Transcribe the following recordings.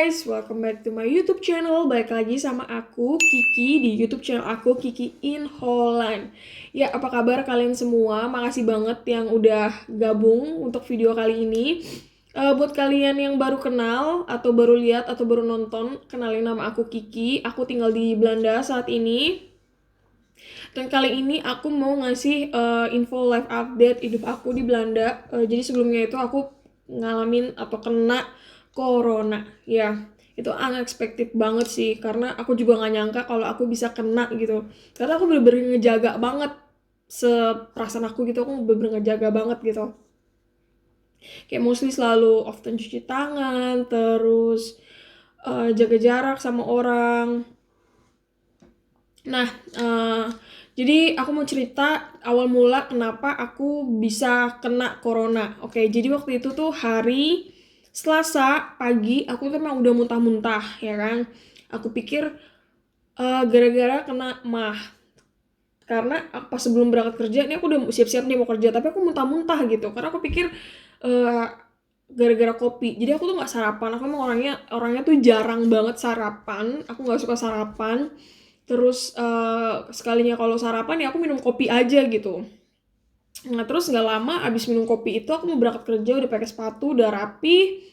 guys, welcome back to my YouTube channel. Balik lagi sama aku, Kiki, di YouTube channel aku, Kiki in Holland. Ya, apa kabar kalian semua? Makasih banget yang udah gabung untuk video kali ini. Buat kalian yang baru kenal, atau baru lihat, atau baru nonton, kenalin nama aku Kiki. Aku tinggal di Belanda saat ini. Dan kali ini aku mau ngasih info live update hidup aku di Belanda. Jadi sebelumnya itu aku ngalamin atau kena corona. Ya, itu unexpected banget sih. Karena aku juga gak nyangka kalau aku bisa kena gitu. Karena aku bener-bener ngejaga banget seperasaan aku gitu. Aku bener-bener ngejaga banget gitu. Kayak mostly selalu often cuci tangan, terus jaga jarak sama orang. Nah, jadi aku mau cerita awal mula kenapa aku bisa kena corona. Oke, jadi waktu itu tuh hari Selasa pagi, aku tuh emang udah muntah-muntah, ya kan. Aku pikir gara-gara kena mah. Karena pas sebelum berangkat kerja, ini aku udah siap-siap nih mau kerja, tapi aku muntah-muntah gitu. Karena aku pikir gara-gara kopi. Jadi aku tuh nggak sarapan. Aku emang orangnya tuh jarang banget sarapan. Aku nggak suka sarapan. Terus sekalinya kalau sarapan ya aku minum kopi aja gitu. Nah terus nggak lama abis minum kopi itu aku mau berangkat kerja, udah pakai sepatu, udah rapi.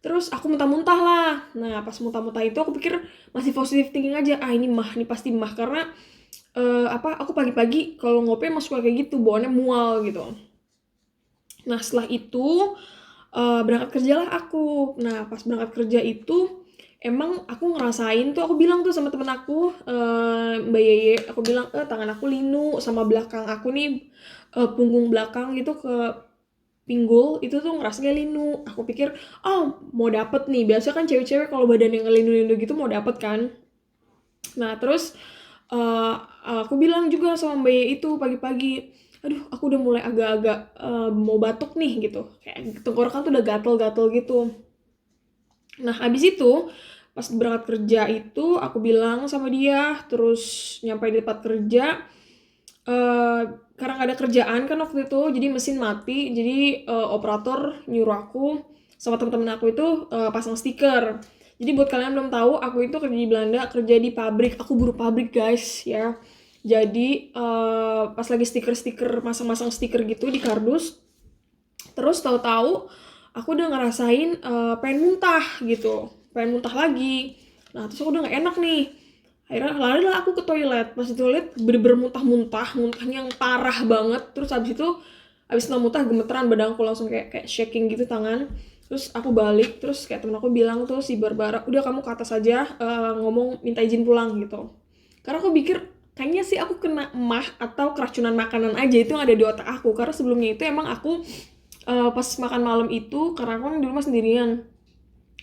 Terus aku muntah-muntah lah. Nah pas muntah-muntah itu aku pikir masih positive thinking aja. Ini mah, nih pasti mah. Karena aku pagi-pagi kalau ngopi emang suka kayak gitu, bawaannya mual gitu. Nah setelah itu berangkat kerjalah aku. Nah pas berangkat kerja itu emang aku ngerasain tuh, aku bilang tuh sama temen aku, Mbak Yeye, aku bilang, tangan aku linu sama belakang aku nih, punggung belakang gitu ke pinggul, itu tuh ngerasanya linu. Aku pikir, mau dapet nih, biasa kan cewek-cewek kalau badan yang ngelinu-linu gitu mau dapet kan. Nah terus aku bilang juga sama Mbak Yeye itu pagi-pagi, aduh aku udah mulai agak-agak mau batuk nih gitu, kayak tenggorokan tuh udah gatel-gatel gitu. Nah, habis itu pas berangkat kerja itu aku bilang sama dia, terus nyampe di tempat kerja, karena gak ada kerjaan kan waktu itu, jadi mesin mati, jadi operator nyuruh aku sama temen-temen aku itu pasang stiker. Jadi buat kalian yang belum tahu, aku itu kerja di Belanda, kerja di pabrik, aku buruh pabrik guys ya. Jadi pas lagi stiker-stiker, masang-masang stiker gitu di kardus, terus tahu-tahu aku udah ngerasain pengen muntah gitu, pengen muntah lagi. Nah terus aku udah gak enak nih, akhirnya lari lah aku ke toilet. Pas di toilet bener-bener muntah-muntah, muntahnya yang parah banget. Terus abis muntah gemeteran badanku, langsung kayak shaking gitu tangan. Terus aku balik, terus kayak temen aku bilang tuh si Barbara, udah kamu ke atas aja, ngomong minta izin pulang gitu. Karena aku pikir kayaknya sih aku kena emah atau keracunan makanan aja, itu yang ada di otak aku. Karena sebelumnya itu emang aku pas makan malam itu, karena aku kan di rumah sendirian,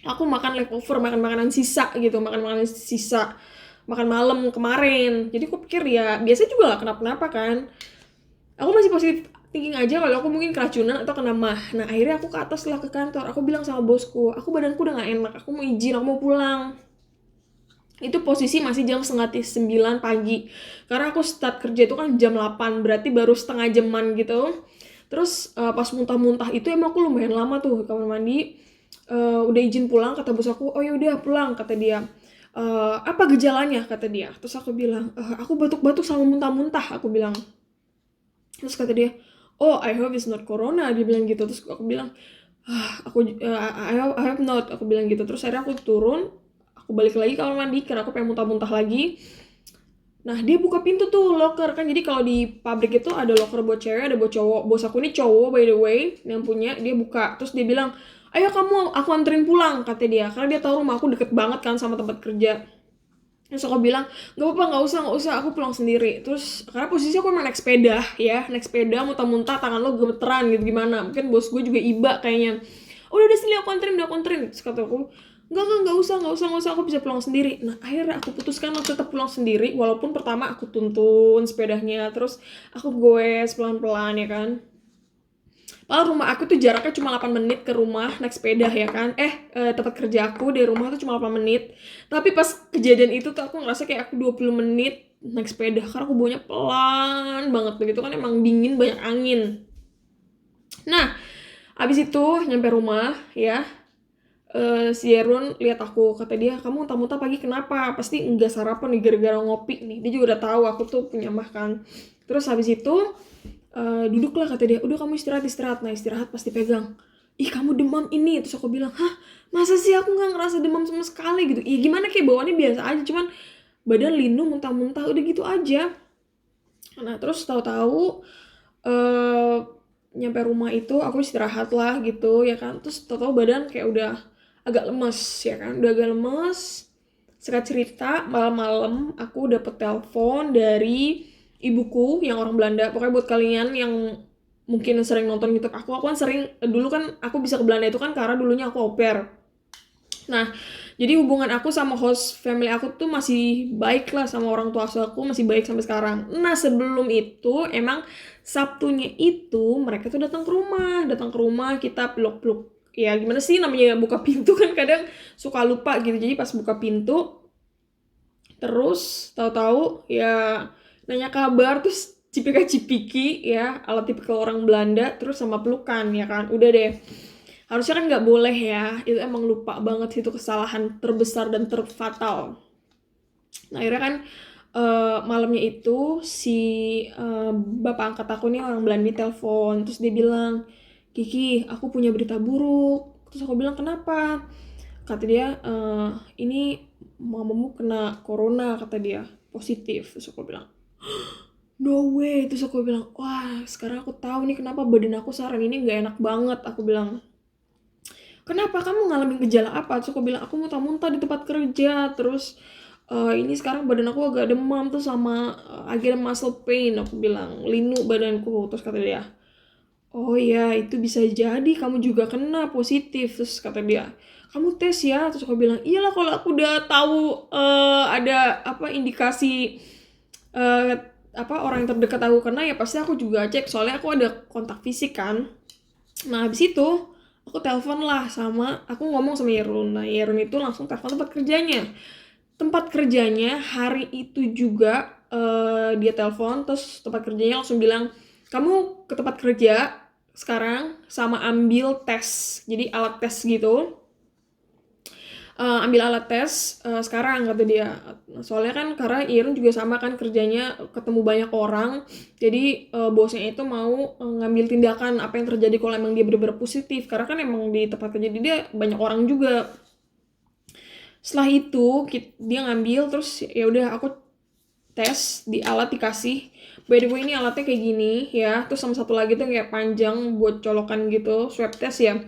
aku makan leftover, makan makanan sisa gitu, makan malam kemarin. Jadi aku pikir ya biasa juga gak kenapa-kenapa kan. Aku masih positif thinking aja kalau aku mungkin keracunan atau kena mah. Nah akhirnya aku ke atas lah ke kantor, aku bilang sama bosku, aku badanku udah gak enak, aku mau izin, aku mau pulang. Itu posisi masih jam 8:30 pagi, karena aku start kerja itu kan jam 8, berarti baru setengah jaman gitu. Terus pas muntah-muntah itu emang aku lumayan lama tuh ke kamar mandi. Udah izin pulang, kata bos aku, oh yaudah pulang, kata dia. Apa gejalanya, kata dia. Terus aku bilang, aku batuk-batuk sama muntah-muntah, aku bilang. Terus kata dia, oh I hope it's not corona, dia bilang gitu. Terus aku bilang, I hope not, aku bilang gitu. Terus akhirnya aku turun, aku balik lagi ke kamar mandi karena aku pengen muntah-muntah lagi. Nah dia buka pintu tuh locker kan, jadi kalau di pabrik itu ada locker buat cewek, ada buat cowok. Bos aku ini cowok by the way yang punya, dia buka. Terus dia bilang, ayo kamu, aku anterin pulang, kata dia. Karena dia tahu rumah aku deket banget kan sama tempat kerja. Terus aku bilang, gak apa-apa, gak usah, aku pulang sendiri. Terus karena posisi aku emang naik sepeda ya, naik sepeda muntah-muntah, tangan lo gemeteran gitu gimana. Mungkin bos gue juga iba kayaknya. Udah sini aku anterin. Terus kata aku, Enggak usah, aku bisa pulang sendiri. Nah akhirnya aku putuskan untuk tetap pulang sendiri, walaupun pertama aku tuntun sepedanya, terus aku goes pelan-pelan ya kan. Padahal rumah aku tuh jaraknya cuma 8 menit ke rumah naik sepeda ya kan. Tempat kerja aku dari rumah tuh cuma 8 menit. Tapi pas kejadian itu tuh aku ngerasa kayak aku 20 menit naik sepeda, karena aku bawanya pelan banget begitu kan, emang dingin, banyak angin. Nah abis itu nyampe rumah ya, Si Yerun lihat aku, kata dia, kamu muntah-muntah pagi kenapa? Pasti nggak sarapan nih gara-gara ngopi nih. Dia juga udah tahu aku tuh punya mah kan. Terus habis itu duduklah, kata dia, udah kamu istirahat. Nah istirahat pasti pegang, ih kamu demam ini. Terus aku bilang, hah masa sih aku nggak ngerasa demam sama sekali gitu. Iya gimana, kayak bawaannya biasa aja, cuman badan linu muntah-muntah udah gitu aja. Nah terus tahu-tahu eh nyampe rumah itu aku istirahat lah gitu ya kan. Terus tahu-tahu badan kayak udah agak lemes ya kan, udah agak lemes. Singkat cerita, malam-malam aku dapet telepon dari ibuku yang orang Belanda. Pokoknya buat kalian yang mungkin sering nonton YouTube aku kan sering, dulu kan aku bisa ke Belanda itu kan karena dulunya aku au pair. Nah, jadi hubungan aku sama host family aku tuh masih baik lah, sama orang tua aku masih baik sampai sekarang. Nah, sebelum itu emang Sabtunya itu mereka tuh datang ke rumah kita peluk-peluk. Ya gimana sih namanya buka pintu kan kadang suka lupa gitu. Jadi pas buka pintu terus tahu-tahu ya nanya kabar, terus cipika-cipiki ya ala tipikal orang Belanda, terus sama pelukan ya kan. Udah deh. Harusnya kan nggak boleh ya, itu emang lupa banget sih, itu kesalahan terbesar dan terfatal. Nah akhirnya kan malamnya itu si bapak angkat aku nih orang Belanda telepon, terus dia bilang, Kiki aku punya berita buruk. Terus aku bilang kenapa? Kata dia, ini mamamu kena corona, kata dia, positif. Terus aku bilang, no way. Terus aku bilang, wah sekarang aku tahu nih kenapa badan aku sekarang ini nggak enak banget. Aku bilang, kenapa kamu ngalamin gejala apa? Terus aku bilang, aku muntah-muntah di tempat kerja. Terus ini sekarang badan aku agak demam tuh sama agak muscle pain. Aku bilang, linu badanku. Terus kata dia, oh ya itu bisa jadi kamu juga kena positif. Terus kata dia, kamu tes ya. Terus aku bilang, iyalah kalau aku udah tahu ada apa indikasi eh, apa orang yang terdekat aku kena ya pasti aku juga cek. Soalnya aku ada kontak fisik kan. Nah habis itu aku telepon lah sama, aku ngomong sama Yerun. Nah Yerun itu langsung telepon tempat kerjanya. Tempat kerjanya hari itu juga dia telepon, terus tempat kerjanya langsung bilang, kamu ke tempat kerja sekarang sama ambil tes. Jadi alat tes gitu. Ambil alat tes sekarang, kata dia. Soalnya kan karena Irun juga sama kan kerjanya ketemu banyak orang, jadi bosnya itu mau ngambil tindakan apa yang terjadi kalau emang dia bener-bener positif, karena kan emang di tempat kerja dia banyak orang juga. Setelah itu dia ngambil, terus ya udah aku tes di alat dikasih. By the way ini alatnya kayak gini ya, terus sama satu lagi tuh kayak panjang buat colokan gitu, swab test ya.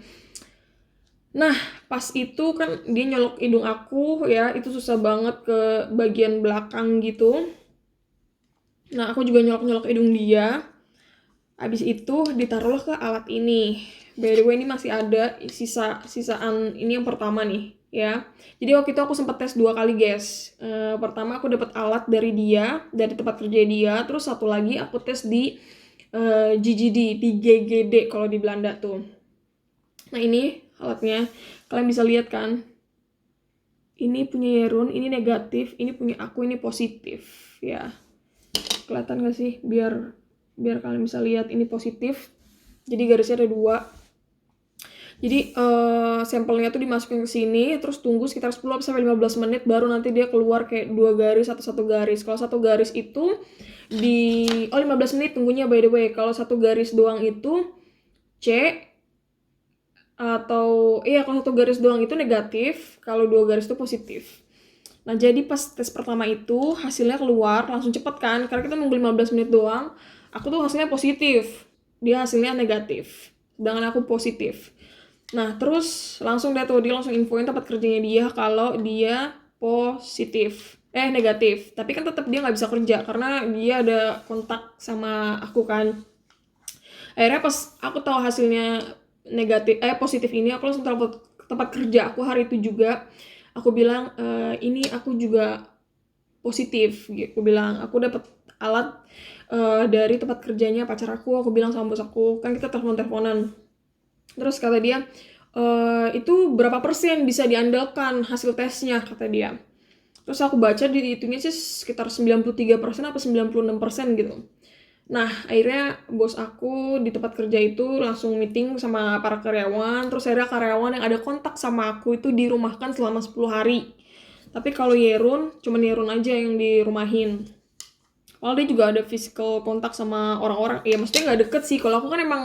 Nah, pas itu kan dia nyolok hidung aku ya, itu susah banget ke bagian belakang gitu. Nah, aku juga nyolok-nyolok hidung dia. Habis itu ditaruhlah ke alat ini. By the way, ini masih ada sisaan ini yang pertama nih ya. Jadi waktu itu aku sempat tes 2 kali, guys. Pertama aku dapat alat dari dia, dari tempat kerja dia, terus satu lagi aku tes di GGD kalau di Belanda tuh. Nah, ini alatnya, kalian bisa lihat kan, ini punya Yerun, ini negatif, ini punya aku, ini positif ya. Kelihatan gak sih, biar kalian bisa lihat ini positif, jadi garisnya ada 2. Jadi sampelnya tuh dimasukin ke sini, terus tunggu sekitar 10-15 menit baru nanti dia keluar kayak 2 garis atau 1 garis. Kalau 1 garis itu 15 menit tunggunya, by the way. Kalau 1 garis doang itu C, atau kalau 1 garis doang itu negatif, kalau 2 garis itu positif. Nah jadi pas tes pertama itu hasilnya keluar langsung cepet kan, karena kita nunggu 15 menit doang. Aku tuh hasilnya positif, dia hasilnya negatif, sedangkan aku positif. Nah terus langsung dia langsung infoin tempat kerjanya dia kalau dia positif, negatif. Tapi kan tetap dia nggak bisa kerja karena dia ada kontak sama aku kan. Akhirnya pas aku tahu hasilnya positif ini, aku langsung telepon tempat kerja aku hari itu juga. Aku bilang, ini aku juga positif. Aku bilang, aku dapat alat dari tempat kerjanya pacar aku bilang sama bos aku, kan kita telepon-teleponan. Terus kata dia, itu berapa persen bisa diandalkan hasil tesnya, kata dia. Terus aku baca di itunya sih sekitar 93% atau 96% gitu. Nah, akhirnya bos aku di tempat kerja itu langsung meeting sama para karyawan, terus akhirnya karyawan yang ada kontak sama aku itu dirumahkan selama 10 hari. Tapi kalau Yerun, cuman Yerun aja yang dirumahin. Kalau dia juga ada physical kontak sama orang-orang, ya maksudnya nggak deket sih. Kalau aku kan emang,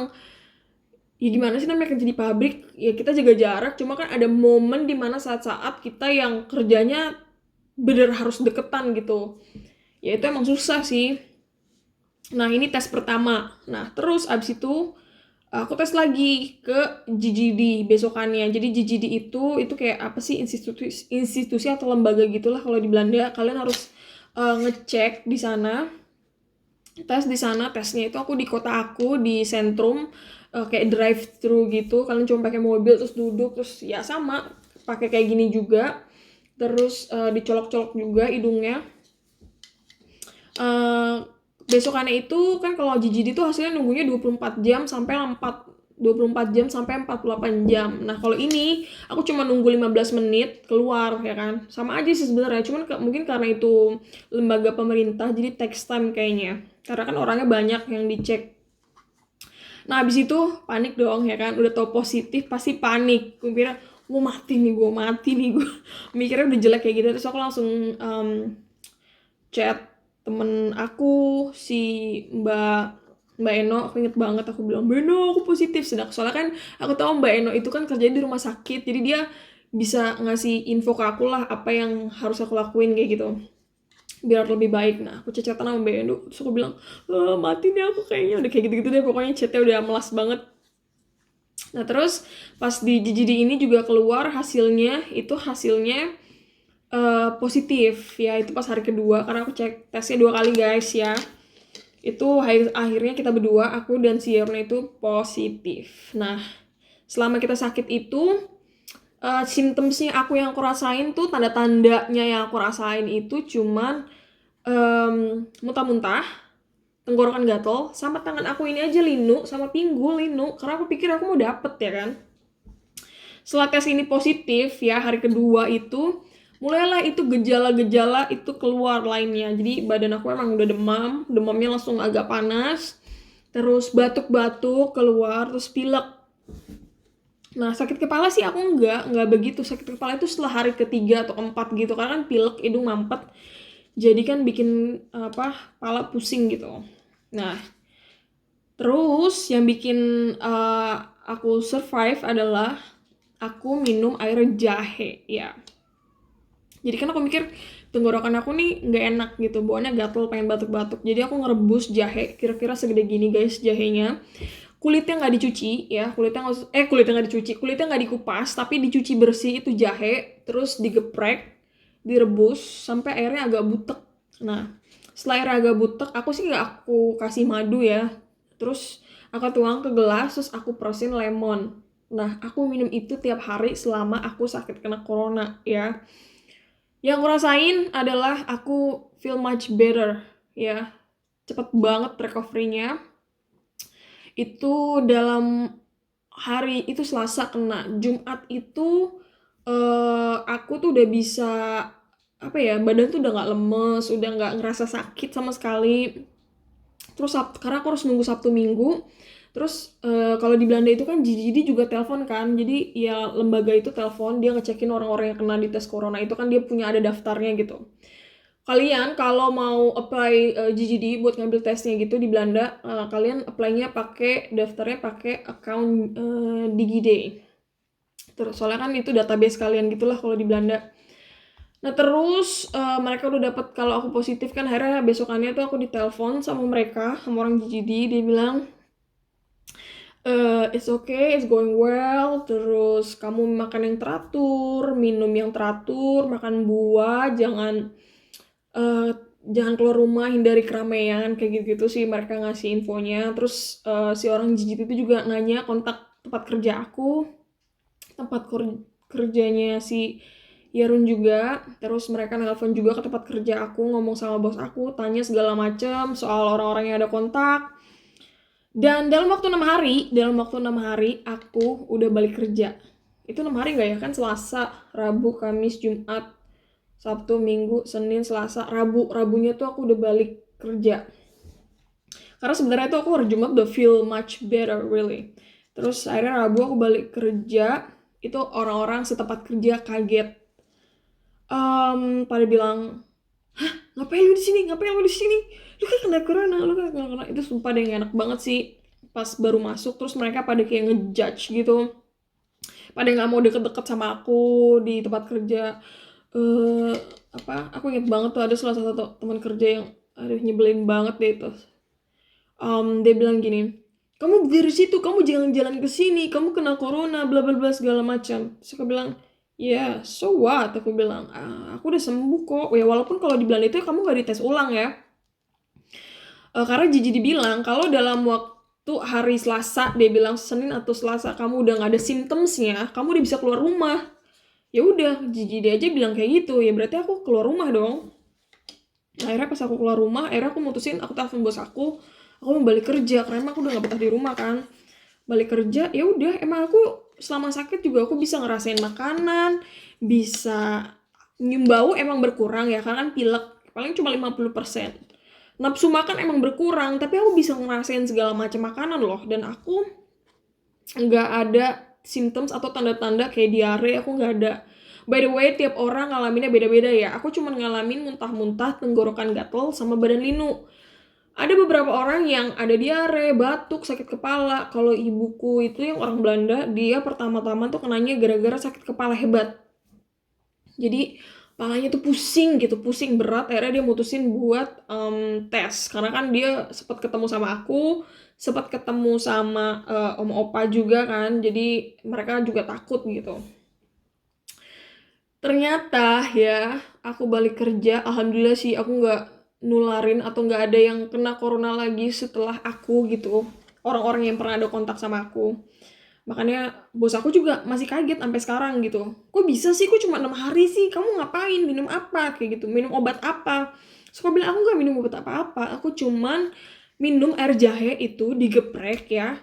ya gimana sih namanya kerja di pabrik, ya kita jaga jarak, cuma kan ada momen dimana saat-saat kita yang kerjanya bener harus deketan gitu. Ya itu emang susah sih. Nah, ini tes pertama. Nah, terus abis itu aku tes lagi ke GGD besokannya. Jadi GGD itu kayak apa sih, institusi atau lembaga gitulah kalau di Belanda. Kalian harus ngecek di sana, tes di sana. Tesnya itu aku di kota aku di sentrum, kayak drive thru gitu. Kalian cuma pakai mobil terus duduk, terus ya sama pakai kayak gini juga. Terus dicolok-colok juga hidungnya. Besokannya itu kan kalau GGD itu hasilnya nunggunya 24 jam sampai 24 jam sampai 48 jam. Nah, kalau ini aku cuma nunggu 15 menit keluar ya kan. Sama aja sih sebenarnya, cuman mungkin karena itu lembaga pemerintah jadi takes time kayaknya. Karena kan orangnya banyak yang dicek. Nah, habis itu panik dong ya kan. Udah tau positif pasti panik. Gue kira gue mati nih, gue mikirnya udah jelek kayak gitu. Terus aku langsung chat temen aku si Mbak Eno. Aku inget banget, aku bilang, Mbak Eno aku positif. Soalnya kan aku tahu Mbak Eno itu kan kerja di rumah sakit, jadi dia bisa ngasih info ke aku lah apa yang harus aku lakuin kayak gitu biar lebih baik. Nah, aku chat-chatan sama Mbak Eno, terus aku bilang, mati nih aku kayaknya, udah kayak gitu-gitu deh pokoknya. Chatnya udah melas banget. Nah, terus pas di GGD ini juga keluar hasilnya positif ya. Itu pas hari kedua, karena aku cek tesnya 2 kali guys ya. Itu akhirnya kita berdua, aku dan si Yerna itu positif. Nah, selama kita sakit itu, symptomsnya aku rasain tuh, tanda-tandanya yang aku rasain itu cuman muntah-muntah, tenggorokan gatel, sama tangan aku ini aja linu, sama pinggul linu, karena aku pikir aku mau dapet ya kan. Setelah tes ini positif ya, hari kedua itu mulailah itu gejala-gejala itu keluar lainnya. Jadi badan aku emang udah demamnya langsung agak panas, terus batuk-batuk keluar, terus pilek. Nah, sakit kepala sih aku nggak begitu. Sakit kepala itu setelah hari ketiga atau keempat gitu, karena kan pilek, hidung mampet, jadi kan bikin kepala pusing gitu. Nah, terus yang bikin aku survive adalah aku minum air jahe ya. Jadi kan aku mikir tenggorokan aku nih nggak enak gitu, bawaannya gatel, pengen batuk-batuk. Jadi aku ngerebus jahe, kira-kira segede gini guys jahenya. Kulitnya nggak dicuci ya, kulitnya nggak dicuci, kulitnya nggak dikupas, tapi dicuci bersih itu jahe, terus digeprek, direbus sampai airnya agak butek. Nah, setelah airnya agak butek, aku kasih madu ya, terus aku tuang ke gelas, terus aku perosin lemon. Nah, aku minum itu tiap hari selama aku sakit kena corona ya. Yang aku rasain adalah aku feel much better ya. Cepet banget recovery-nya. Itu dalam hari itu Selasa kena, Jumat itu aku tuh udah bisa badan tuh udah nggak lemes, udah nggak ngerasa sakit sama sekali. Terus karena aku harus nunggu Sabtu Minggu. Terus kalau di Belanda itu kan GGD juga telepon kan, jadi ya lembaga itu telepon, dia ngecekin orang-orang yang kena di tes corona itu kan dia punya ada daftarnya gitu. Kalian kalau mau apply GGD buat ngambil tesnya gitu di Belanda, kalian apply-nya daftarnya pakai account DigiD. Terus soalnya kan itu database kalian gitulah kalau di Belanda. Nah, terus mereka udah dapat kalau aku positif kan, akhirnya besokannya tuh aku ditelepon sama mereka, sama orang GGD, dia bilang it's okay, it's going well, terus kamu makan yang teratur, minum yang teratur, makan buah, jangan keluar rumah, hindari keramaian, kayak gitu-gitu sih mereka ngasih infonya. Terus si orang GGT itu juga nanya kontak tempat kerja aku, tempat kerjanya si Yarun juga. Terus mereka nelfon juga ke tempat kerja aku, ngomong sama bos aku, tanya segala macam soal orang-orang yang ada kontak. Dan dalam waktu 6 hari aku udah balik kerja. Itu 6 hari nggak ya? Kan Selasa, Rabu, Kamis, Jumat, Sabtu, Minggu, Senin, Selasa, Rabunya tuh aku udah balik kerja. Karena sebenarnya itu aku hari Jumat udah feel much better really. Terus akhirnya Rabu aku balik kerja, itu orang-orang setempat kerja kaget. Pada bilang, ngapain lu di sini? Ngapain lu di sini? Lu kan kena corona, lu kan kena corona. Itu sumpah deh gak enak banget sih. Pas baru masuk terus mereka pada kayak ngejudge gitu. Pada nggak mau deket-deket sama aku di tempat kerja. eh aku inget banget tuh ada salah satu teman kerja yang aduh nyebelin banget deh itu. Dia bilang gini, kamu dari situ, kamu jangan jalan ke sini, kamu kena corona, bla bla bla segala macam. Terus aku bilang, ya, yeah, so what? Aku bilang, aku udah sembuh kok. Ya walaupun kalau di Belanda itu kamu nggak dites ulang ya. Karena Gigi dibilang kalau dalam waktu hari Selasa, dia bilang Senin atau Selasa kamu udah nggak ada symptomsnya, kamu udah bisa keluar rumah. Ya udah, Gigi dia aja bilang kayak gitu, ya berarti aku keluar rumah dong. Akhirnya pas aku keluar rumah, akhirnya aku mutusin, aku telepon bos aku mau balik kerja karena emang aku udah gak betah di rumah kan. Balik kerja, ya udah, emang aku selama sakit juga aku bisa ngerasain makanan, bisa nyium bau emang berkurang ya, karena kan pilek paling cuma 50%. Nafsu makan emang berkurang, tapi aku bisa ngerasain segala macam makanan loh, dan aku nggak ada symptoms atau tanda-tanda kayak diare, aku nggak ada. By the way, tiap orang ngalaminnya beda-beda ya. Aku cuma ngalamin muntah-muntah, tenggorokan gatel, sama badan linu. Ada beberapa orang yang ada diare, batuk, sakit kepala. Kalau ibuku itu yang orang Belanda, dia pertama-tama tuh kenanya gara-gara sakit kepala hebat. Jadi palanya tuh pusing gitu, pusing berat. Akhirnya dia mutusin buat tes. Karena kan dia sempat ketemu sama aku, sempat ketemu sama om opa juga kan. Jadi mereka juga takut gitu. Ternyata ya, aku balik kerja, alhamdulillah sih aku nggak nularin atau nggak ada yang kena corona lagi setelah aku gitu. Orang-orang yang pernah ada kontak sama aku. Makanya bos aku juga masih kaget sampai sekarang gitu. Kok bisa sih, kok cuma 6 hari sih? Kamu ngapain? Minum apa? Kayak gitu. Minum obat apa? Terus aku bilang, aku nggak minum obat apa-apa. Aku cuman minum air jahe itu digeprek ya.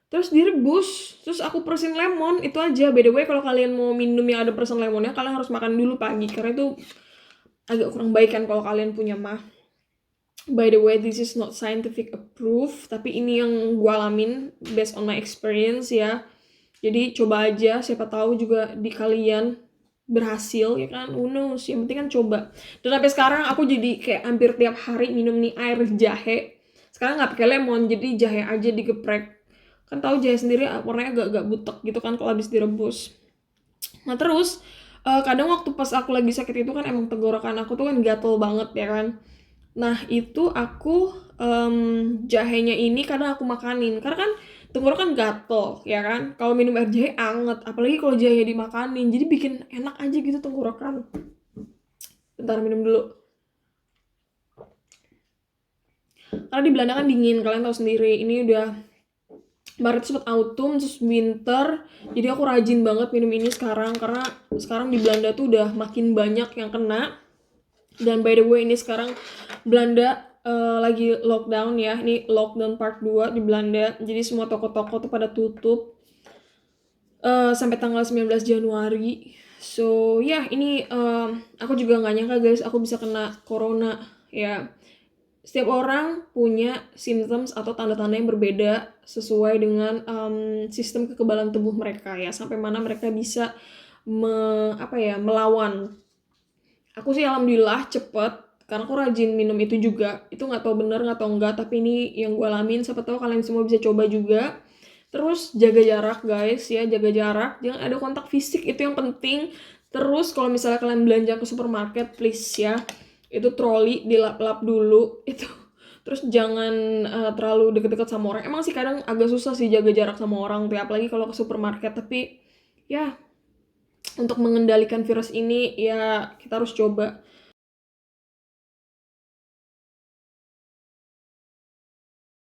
Terus direbus, terus aku peresin lemon, itu aja. By the way, kalau kalian mau minum yang ada persen lemonnya, kalian harus makan dulu pagi, karena itu agak kurang baik kan kalau kalian punya mah. By the way, this is not scientific approved, tapi ini yang gue alamin based on my experience ya. Jadi coba aja, siapa tahu juga di kalian berhasil ya kan, who knows, yang penting kan coba. Dan sampai sekarang aku jadi kayak hampir tiap hari minum nih air jahe. Sekarang nggak pakai lemon, jadi jahe aja digeprek. Kan tahu jahe sendiri warnanya agak-agak butek gitu kan kalau habis direbus. Nah terus kadang waktu pas aku lagi sakit itu kan emang tenggorokan aku tuh kan gatel banget ya kan. Nah itu aku jahenya ini kadang aku makanin, karena kan tenggorokan gatel ya kan. Kalau minum air jahe anget, apalagi kalau jahenya dimakanin, jadi bikin enak aja gitu tenggorokan. Bentar minum dulu. Karena di Belanda kan dingin, kalian tahu sendiri. Ini udah Maret sempat autumn, terus winter. Jadi aku rajin banget minum ini sekarang, karena sekarang di Belanda tuh udah makin banyak yang kena. Dan by the way, ini sekarang Belanda lagi lockdown ya. Ini lockdown part 2 di Belanda. Jadi semua toko-toko tuh pada tutup sampai tanggal 19 Januari. So ya, ini aku juga nggak nyangka guys, aku bisa kena corona ya. Setiap orang punya symptoms atau tanda-tanda yang berbeda sesuai dengan sistem kekebalan tubuh mereka ya, sampai mana mereka bisa melawan. Aku sih alhamdulillah cepet, karena aku rajin minum itu juga. Itu nggak tahu bener nggak tahu enggak, tapi ini yang gue alamin. Siapa tahu kalian semua bisa coba juga. Terus jaga jarak guys ya, jaga jarak, jangan ada kontak fisik, itu yang penting. Terus kalau misalnya kalian belanja ke supermarket, please ya, itu troli dilap-lap dulu itu. Terus jangan terlalu deket-deket sama orang. Emang sih kadang agak susah sih jaga jarak sama orang tuh, apalagi kalau ke supermarket. Tapi ya, untuk mengendalikan virus ini ya kita harus coba.